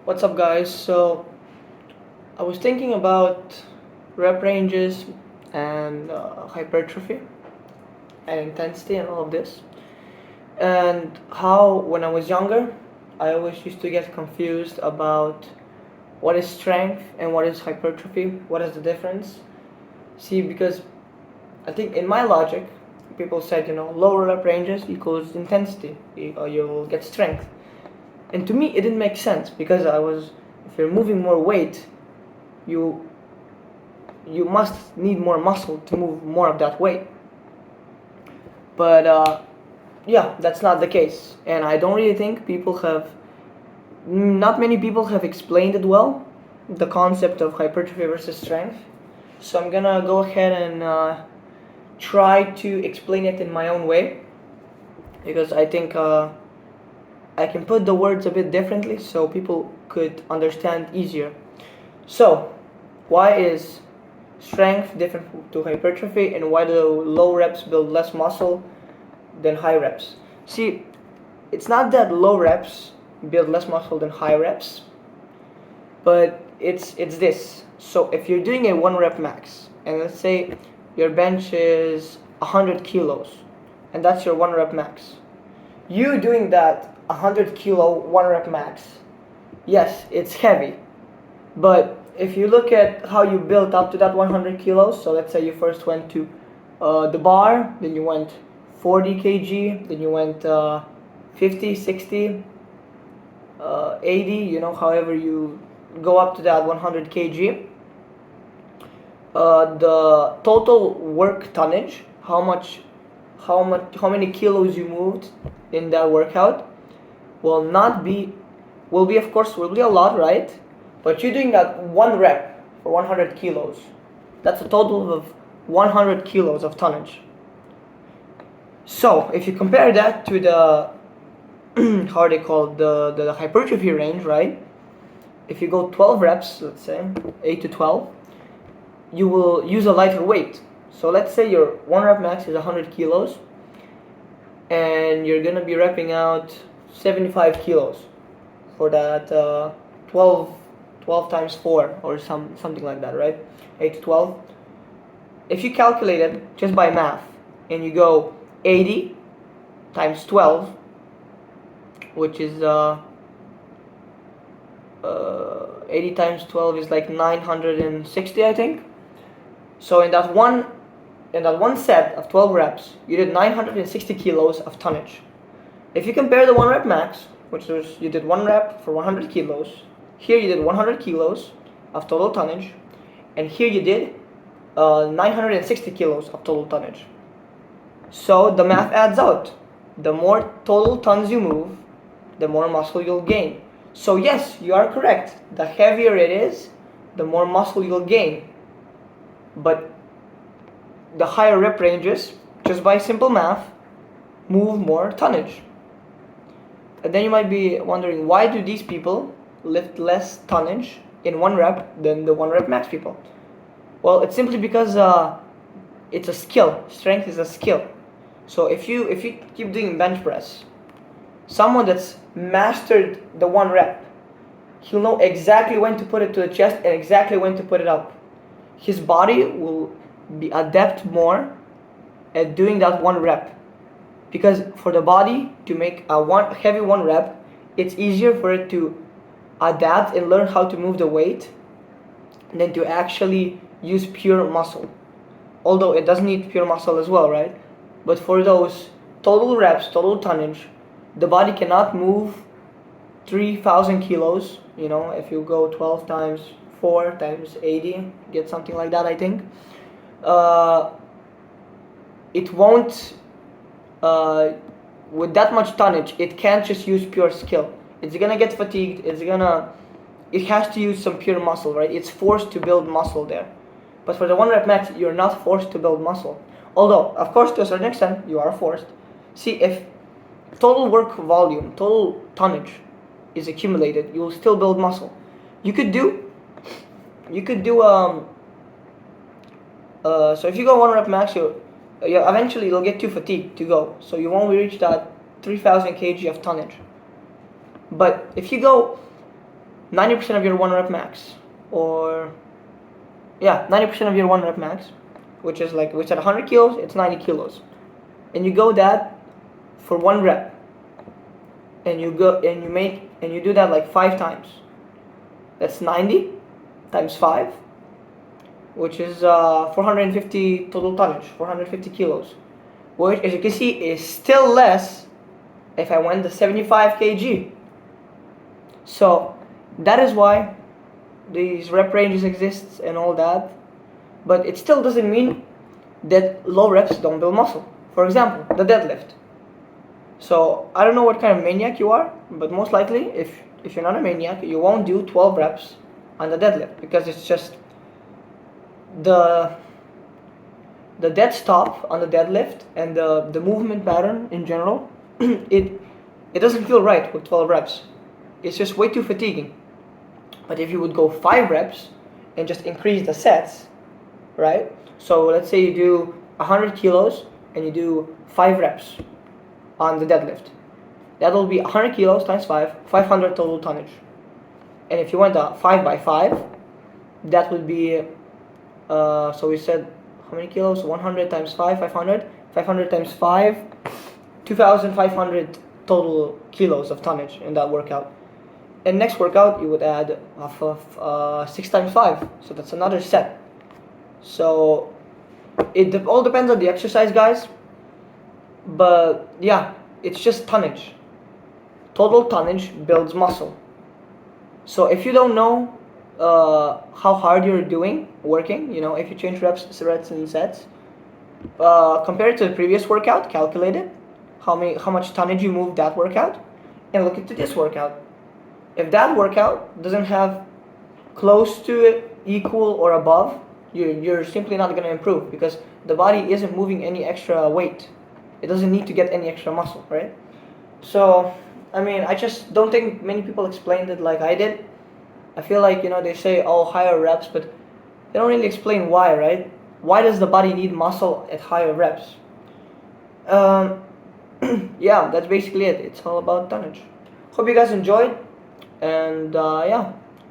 What's up, guys? So, I was thinking about rep ranges and hypertrophy and intensity and all of this, and how when I was younger, I always used to get confused about what is strength and what is hypertrophy, what is the difference. See, because I think in my logic, people said, lower rep ranges equals intensity, or you'll get strength. And to me, it didn't make sense because if you're moving more weight, you you must need more muscle to move more of that weight. But yeah, that's not the case, and I don't really think not many people have explained it well, the concept of hypertrophy versus strength. So I'm gonna go ahead and try to explain it in my own way, because I think I can put the words a bit differently so people could understand easier. So, why is strength different to hypertrophy, and why do low reps build less muscle than high reps? See, it's not that low reps build less muscle than high reps, but it's this. So if you're doing a 1 rep max, and let's say your bench is 100 kilos, and that's your 1 rep max, you doing that 100 kilo 1 rep max, yes, it's heavy, but if you look at how you built up to that 100 kilos, so let's say you first went to the bar, then you went 40 kg, then you went 50, 60, 80, however you go up to that 100 kg, the total work tonnage, how many kilos you moved in that workout will not be, will be a lot, right? But you're doing that 1 rep for 100 kilos. That's a total of 100 kilos of tonnage. So if you compare that to the how are they called, the hypertrophy range, right? If you go 12 reps, let's say 8 to 12, you will use a lighter weight. So let's say your 1 rep max is 100 kilos, and you're gonna be repping out 75 kilos for that 12 times 4 or something like that, right? 8 to 12. If you calculate it just by math, and you go 80 times 12, which is 80 times 12 is like 960, I think. So in that one set of 12 reps, you did 960 kilos of tonnage. If you compare the 1 rep max, which was you did 1 rep for 100 kilos, here you did 100 kilos of total tonnage, and here you did 960 kilos of total tonnage. So the math adds out. The more total tons you move, the more muscle you'll gain. So yes, you are correct. The heavier it is, the more muscle you'll gain. But the higher rep ranges, just by simple math, move more tonnage. And then you might be wondering, why do these people lift less tonnage in 1 rep than the 1 rep max people? Well, it's simply because it's a skill. Strength is a skill. So if you keep doing bench press, someone that's mastered the 1 rep, he'll know exactly when to put it to the chest and exactly when to put it up. His body will be adept more at doing that 1 rep, because for the body to make a heavy 1 rep, it's easier for it to adapt and learn how to move the weight than to actually use pure muscle. Although it does need pure muscle as well, right? But for those total reps, total tonnage, the body cannot move 3,000 kilos. If you go 12 times 4 times 80, get something like that, I think. It won't, with that much tonnage, it can't just use pure skill. It's gonna get fatigued. It has to use some pure muscle, right? It's forced to build muscle there. But for the 1 rep max, you're not forced to build muscle. Although, of course, to a certain extent, you are forced. See, if total work volume, total tonnage is accumulated, you will still build muscle. You could do so if you go 1 rep max, eventually you'll get too fatigued to go, so you won't reach that 3,000 kg of tonnage. But if you go 90% of your 1 rep max, or yeah, 90% of your 1 rep max, which is like, which at 100 kilos, it's 90 kilos, and you go that for 1 rep, and you do that like 5 times. That's 90 times 5, which is 450 total tonnage, 450 kilos, which, as you can see, is still less if I went to 75 kg. So that is why these rep ranges exist and all that, but it still doesn't mean that low reps don't build muscle. For example, the deadlift. So I don't know what kind of maniac you are, but most likely, if you're not a maniac, you won't do 12 reps on the deadlift, because it's just the dead stop on the deadlift and the movement pattern in general, it doesn't feel right with 12 reps. It's just way too fatiguing. But if you would go 5 reps and just increase the sets, right? So let's say you do 100 kilos and you do 5 reps on the deadlift. That will be 100 kilos times 5, 500 total tonnage. And if you went a 5 by 5, that would be, so we said, how many kilos? 100 times 5, 500. 500 times 5, 2,500 total kilos of tonnage in that workout. And next workout, you would add off of 6 times 5. So that's another set. So it all depends on the exercise, guys. But yeah, it's just tonnage. Total tonnage builds muscle. So if you don't know how hard you're working, if you change reps and sets, compare it to the previous workout, calculate it, how much tonnage you moved that workout, and look into this workout. If that workout doesn't have close to it, equal or above, you're simply not going to improve, because the body isn't moving any extra weight. It doesn't need to get any extra muscle, right? So, I mean, I just don't think many people explained it like I did. I feel like, they say, oh, higher reps, but they don't really explain why, right? Why does the body need muscle at higher reps? Yeah, that's basically it. It's all about tonnage. Hope you guys enjoyed, and yeah.